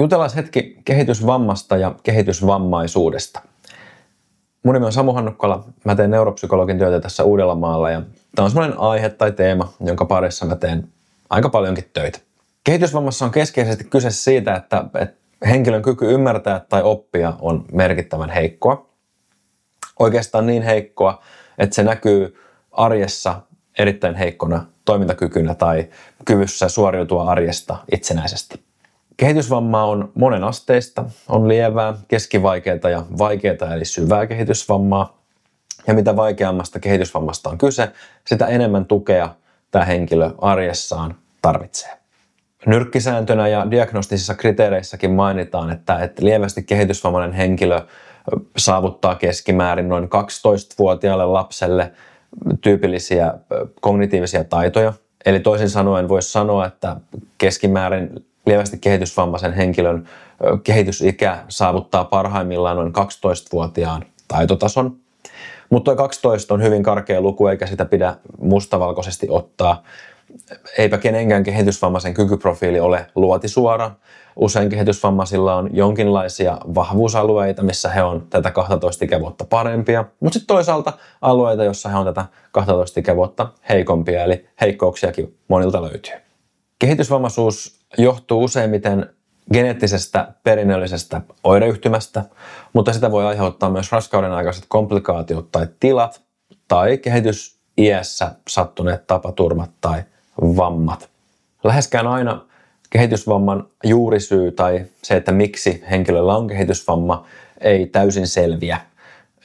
Jutellaan hetki kehitysvammasta ja kehitysvammaisuudesta. Mun nimi on Samu Hannukala, mä teen neuropsykologin työtä tässä Uudellamaalla ja tämä on semmoinen aihe tai teema, jonka parissa mä teen aika paljonkin töitä. Kehitysvammassa on keskeisesti kyse siitä, että henkilön kyky ymmärtää tai oppia on merkittävän heikkoa. Oikeastaan niin heikkoa, että se näkyy arjessa erittäin heikkona toimintakykynä tai kyvyssä suoriutua arjesta itsenäisesti. Kehitysvammaa on monen asteista, on lievää, keskivaikeaa ja vaikeaa eli syvää kehitysvammaa. Ja mitä vaikeammasta kehitysvammasta on kyse, sitä enemmän tukea tämä henkilö arjessaan tarvitsee. Nyrkkisääntönä ja diagnostisissa kriteereissäkin mainitaan, että lievästi kehitysvammainen henkilö saavuttaa keskimäärin noin 12-vuotiaalle lapselle tyypillisiä kognitiivisia taitoja. Eli toisin sanoen voisi sanoa, että keskimäärin lievästi kehitysvammaisen henkilön kehitysikä saavuttaa parhaimmillaan noin 12-vuotiaan taitotason. Mutta tuo 12 on hyvin karkea luku, eikä sitä pidä mustavalkoisesti ottaa. Eipä kenenkään kehitysvammaisen kykyprofiili ole luotisuora. Usein kehitysvammaisilla on jonkinlaisia vahvuusalueita, missä he on tätä 12 ikävuotta parempia, mutta sitten toisaalta alueita, joissa he on tätä 12 ikävuotta heikompia, eli heikkouksiakin monilta löytyy. Kehitysvammaisuus johtuu useimmiten geneettisestä perinnöllisestä oireyhtymästä, mutta sitä voi aiheuttaa myös raskauden aikaiset komplikaatiot tai tilat tai kehitysiässä sattuneet tapaturmat tai vammat. Läheskään aina kehitysvamman juurisyy tai se, että miksi henkilöllä on kehitysvamma, ei täysin selviä.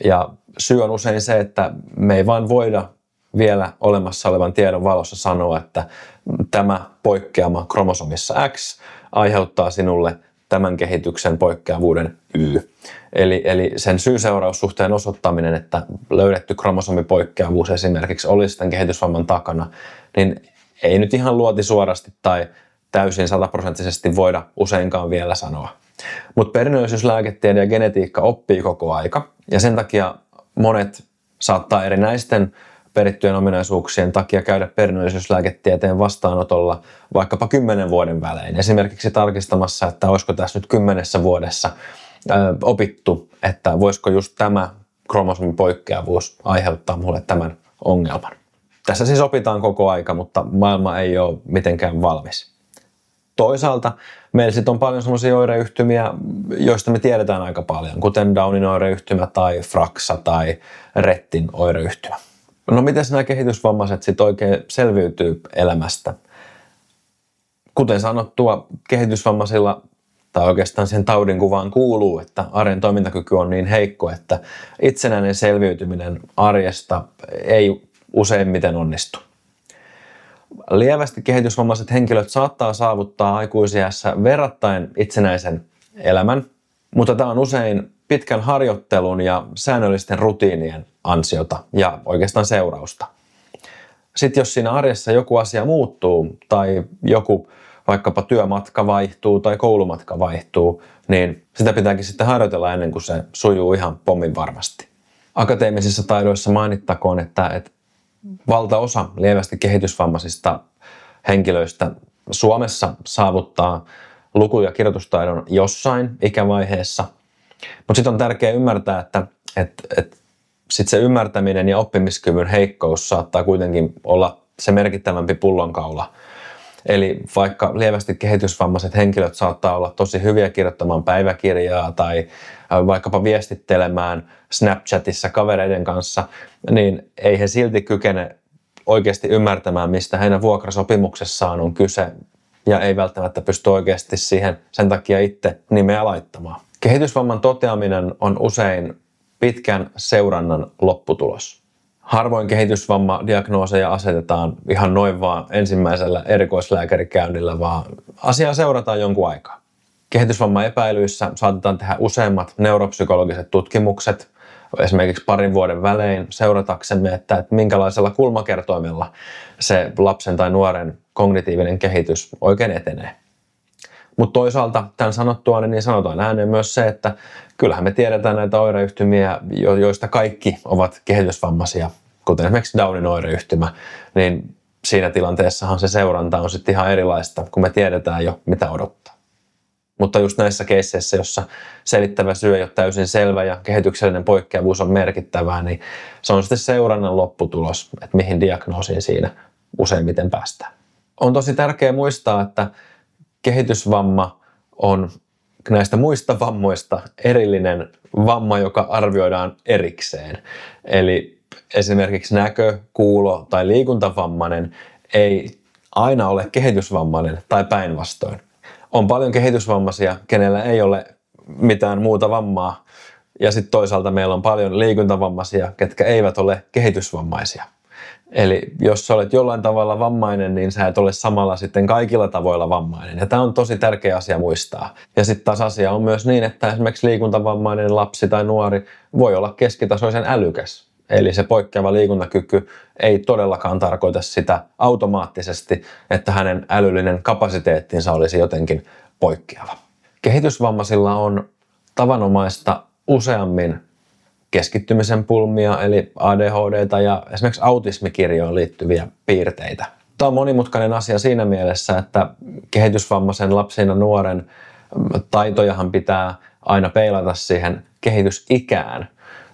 Ja syy on usein se, että me ei vaan voida vielä olemassa olevan tiedon valossa sanoa, että tämä poikkeama kromosomissa X aiheuttaa sinulle tämän kehityksen poikkeavuuden Y. Eli sen syy-seuraussuhteen osoittaminen, että löydetty kromosomipoikkeavuus esimerkiksi olisi tämän kehitysvamman takana, niin ei nyt ihan luotisuorasti tai täysin 100% voida useinkaan vielä sanoa. Mutta perinnöllisyyslääketiede ja genetiikka oppii koko aika ja sen takia monet saattaa erinäisten perittyjen ominaisuuksien takia käydä perinnöllisyyslääketieteen vastaanotolla vaikkapa 10 vuoden välein. Esimerkiksi tarkistamassa, että olisiko tässä nyt 10 vuodessa opittu, että voisiko just tämä kromosomipoikkeavuus aiheuttaa mulle tämän ongelman. Tässä siis opitaan koko aika, mutta maailma ei ole mitenkään valmis. Toisaalta meillä sitten on paljon sellaisia oireyhtymiä, joista me tiedetään aika paljon, kuten Downin oireyhtymä tai Fraxa tai Rettin oireyhtymä. No miten nämä kehitysvammaiset sitten oikein selviytyy elämästä? Kuten sanottua, kehitysvammaisilla tai oikeastaan sen taudin kuvaan kuuluu, että arjen toimintakyky on niin heikko, että itsenäinen selviytyminen arjesta ei useimmiten onnistu. Lievästi kehitysvammaiset henkilöt saattaa saavuttaa aikuisiässä verrattain itsenäisen elämän, mutta tämä on usein pitkän harjoittelun ja säännöllisten rutiinien ansiota ja oikeastaan seurausta. Sitten jos siinä arjessa joku asia muuttuu tai joku vaikkapa työmatka vaihtuu tai koulumatka vaihtuu, niin sitä pitääkin sitten harjoitella ennen kuin se sujuu ihan pommin varmasti. Akateemisissa taidoissa mainittakoon, että valtaosa lievästi kehitysvammaisista henkilöistä Suomessa saavuttaa luku- ja kirjoitustaidon jossain ikävaiheessa. Mutta sitten on tärkeää ymmärtää, että sit se ymmärtäminen ja oppimiskyvyn heikkous saattaa kuitenkin olla se merkittävämpi pullonkaula. Eli vaikka lievästi kehitysvammaiset henkilöt saattaa olla tosi hyviä kirjoittamaan päiväkirjaa tai vaikkapa viestittelemään Snapchatissa kavereiden kanssa, niin ei he silti kykene oikeasti ymmärtämään, mistä heidän vuokrasopimuksessaan on kyse ja ei välttämättä pysty oikeasti siihen sen takia itse nimeä laittamaan. Kehitysvamman toteaminen on usein pitkän seurannan lopputulos. Harvoin kehitysvammadiagnooseja asetetaan ihan noin vaan ensimmäisellä erikoislääkärikäynnillä, vaan asiaa seurataan jonkun aikaa. Kehitysvammaepäilyissä saatetaan tehdä useammat neuropsykologiset tutkimukset, esimerkiksi 2 vuoden välein seurataksemme, että minkälaisella kulmakertoimella se lapsen tai nuoren kognitiivinen kehitys oikein etenee. Mutta toisaalta tämän sanottua niin sanotaan ääneen myös se, että kyllähän me tiedetään näitä oireyhtymiä, joista kaikki ovat kehitysvammaisia, kuten esimerkiksi Downin oireyhtymä, niin siinä tilanteessahan se seuranta on sitten ihan erilaista, kun me tiedetään jo mitä odottaa. Mutta just näissä keisseissä, jossa selittävä syy ei ole täysin selvä ja kehityksellinen poikkeavuus on merkittävää, niin se on sitten seurannan lopputulos, että mihin diagnoosiin siinä useimmiten päästään. On tosi tärkeää muistaa, että kehitysvamma on näistä muista vammoista erillinen vamma, joka arvioidaan erikseen. Eli esimerkiksi näkö-, kuulo- tai liikuntavammainen ei aina ole kehitysvammainen tai päinvastoin. On paljon kehitysvammaisia, kenellä ei ole mitään muuta vammaa, ja sitten toisaalta meillä on paljon liikuntavammaisia, ketkä eivät ole kehitysvammaisia. Eli jos sä olet jollain tavalla vammainen, niin sä et ole samalla sitten kaikilla tavoilla vammainen. Ja tämä on tosi tärkeä asia muistaa. Ja sitten taas asia on myös niin, että esimerkiksi liikuntavammainen lapsi tai nuori voi olla keskitasoisen älykäs. Eli se poikkeava liikuntakyky ei todellakaan tarkoita sitä automaattisesti, että hänen älyllinen kapasiteettinsa olisi jotenkin poikkeava. Kehitysvammaisilla on tavanomaista useammin keskittymisen pulmia, eli ADHD:ta ja esimerkiksi autismikirjoon liittyviä piirteitä. Tämä on monimutkainen asia siinä mielessä, että kehitysvammaisen lapsen ja nuoren taitojahan pitää aina peilata siihen kehitysikään.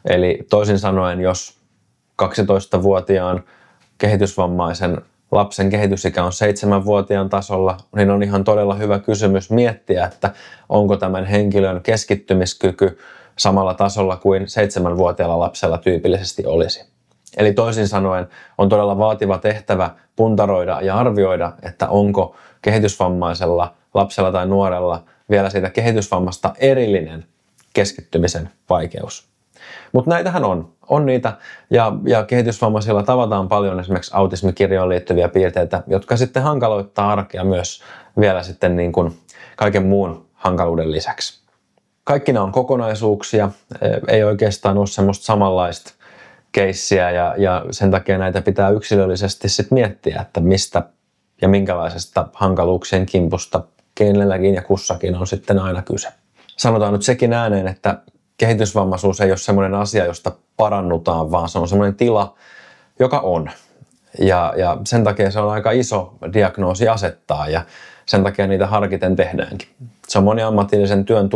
Eli toisin sanoen, jos 12-vuotiaan kehitysvammaisen lapsen kehitysikä on 7-vuotiaan tasolla, niin on ihan todella hyvä kysymys miettiä, että onko tämän henkilön keskittymiskyky samalla tasolla kuin 7-vuotiaalla lapsella tyypillisesti olisi. Eli toisin sanoen on todella vaativa tehtävä puntaroida ja arvioida, että onko kehitysvammaisella lapsella tai nuorella vielä siitä kehitysvammasta erillinen keskittymisen vaikeus. Mutta näitähän on niitä, ja kehitysvammaisilla tavataan paljon esimerkiksi autismikirjoon liittyviä piirteitä, jotka sitten hankaloittaa arkea myös vielä sitten niin kuin kaiken muun hankaluuden lisäksi. Kaikki nämä on kokonaisuuksia, ei oikeastaan ole semmoista samanlaista keissiä, ja sen takia näitä pitää yksilöllisesti sitten miettiä, että mistä ja minkälaisesta hankaluuksien kimpusta kenelläkin ja kussakin on sitten aina kyse. Sanotaan nyt sekin ääneen, että kehitysvammaisuus ei ole semmoinen asia, josta parannutaan, vaan se on semmoinen tila, joka on. Ja sen takia se on aika iso diagnoosi asettaa, ja sen takia niitä harkiten tehdäänkin. Se on moniammatillisen työn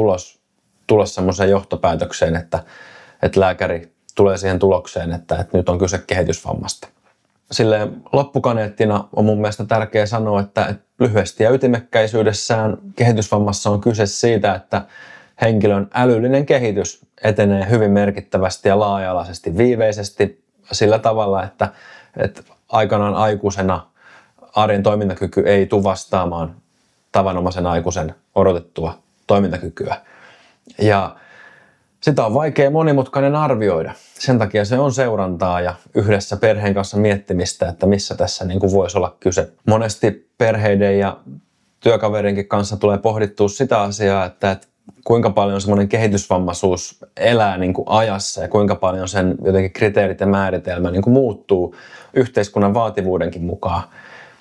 tulla semmoiseen johtopäätökseen, että lääkäri tulee siihen tulokseen, että nyt on kyse kehitysvammasta. Silleen loppukaneettina on mun mielestä tärkeää sanoa, että lyhyesti ja ytimekkäisyydessään kehitysvammassa on kyse siitä, että henkilön älyllinen kehitys etenee hyvin merkittävästi ja laaja-alaisesti viiveisesti sillä tavalla, että aikanaan aikuisena arjen toimintakyky ei tule vastaamaan tavanomaisen aikuisen odotettua toimintakykyä. Ja sitä on vaikea monimutkainen arvioida. Sen takia se on seurantaa ja yhdessä perheen kanssa miettimistä, että missä tässä niin kuin voisi olla kyse. Monesti perheiden ja työkaverinkin kanssa tulee pohdittua sitä asiaa, että kuinka paljon semmoinen kehitysvammaisuus elää niin kuin ajassa ja kuinka paljon sen jotenkin kriteerit ja määritelmä niin kuin muuttuu yhteiskunnan vaativuudenkin mukaan.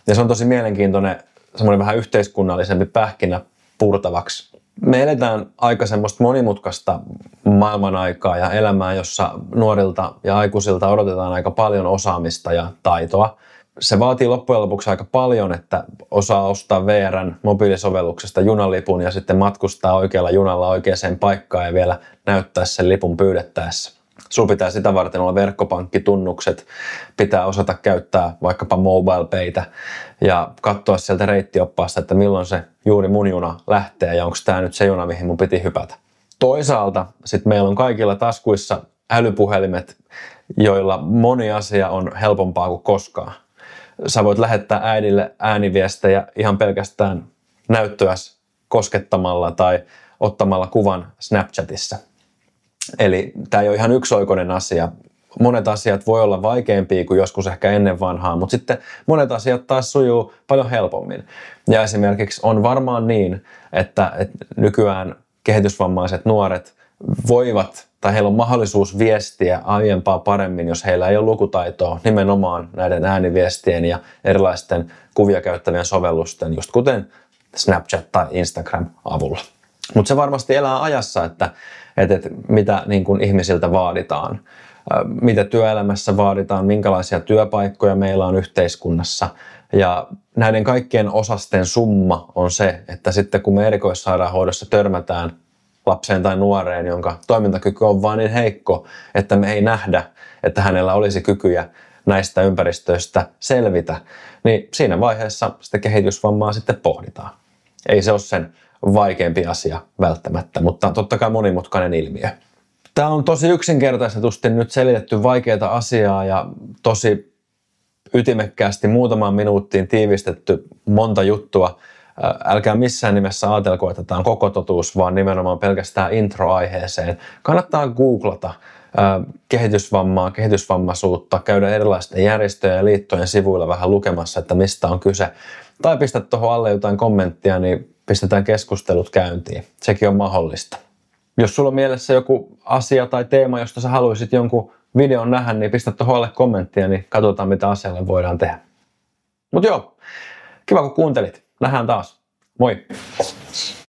Ja se on tosi mielenkiintoinen semmoinen vähän yhteiskunnallisempi pähkinä purtavaksi. Me eletään aika semmoista monimutkaista maailmanaikaa ja elämää, jossa nuorilta ja aikuisilta odotetaan aika paljon osaamista ja taitoa. Se vaatii loppujen lopuksi aika paljon, että osaa ostaa VR:n mobiilisovelluksesta junalipun ja sitten matkustaa oikealla junalla oikeaan paikkaan ja vielä näyttää sen lipun pyydettäessä. Sulla pitää sitä varten olla verkkopankkitunnukset, pitää osata käyttää vaikkapa MobilePaytä ja katsoa sieltä reittioppaasta, että milloin se juuri mun juna lähtee ja onko tämä nyt se juna, mihin mun piti hypätä. Toisaalta sitten meillä on kaikilla taskuissa älypuhelimet, joilla moni asia on helpompaa kuin koskaan. Sä voit lähettää äidille ääniviestejä ihan pelkästään näyttöäsi koskettamalla tai ottamalla kuvan Snapchatissa. Eli tämä ei ole ihan yksioikoinen asia. Monet asiat voi olla vaikeampia kuin joskus ehkä ennen vanhaa, mutta sitten monet asiat taas sujuu paljon helpommin. Ja esimerkiksi on varmaan niin, että nykyään kehitysvammaiset nuoret voivat tai heillä on mahdollisuus viestiä aiempaa paremmin, jos heillä ei ole lukutaitoa nimenomaan näiden ääniviestien ja erilaisten kuvia käyttävien sovellusten, just kuten Snapchat tai Instagram avulla. Mutta se varmasti elää ajassa, että mitä niin kuin ihmisiltä vaaditaan. mitä työelämässä vaaditaan, minkälaisia työpaikkoja meillä on yhteiskunnassa. Ja näiden kaikkien osasten summa on se, että sitten kun me erikoissairaanhoidossa törmätään lapseen tai nuoreen, jonka toimintakyky on vaan niin heikko, että me ei nähdä, että hänellä olisi kykyjä näistä ympäristöistä selvitä, niin siinä vaiheessa sitä kehitysvammaa sitten pohditaan. Ei se ole sen vaikeampi asia välttämättä, mutta totta kai monimutkainen ilmiö. Tämä on tosi yksinkertaistetusti nyt selitetty vaikeaa asiaa ja tosi ytimekkäästi muutamaan minuuttiin tiivistetty monta juttua. Älkää missään nimessä ajatelko, että tämä on koko totuus, vaan nimenomaan pelkästään intro-aiheeseen. Kannattaa googlata kehitysvammaa, kehitysvammaisuutta, käydä erilaisten järjestöjen ja liittojen sivuilla vähän lukemassa, että mistä on kyse. Tai pistä tuohon alle jotain kommenttia, niin pistetään keskustelut käyntiin. Sekin on mahdollista. Jos sulla on mielessä joku asia tai teema, josta sä haluaisit jonkun videon nähdä, niin pistä tuohon alle kommenttia, niin katsotaan mitä asialle voidaan tehdä. Mut joo, kiva kun kuuntelit. Nähdään taas. Moi!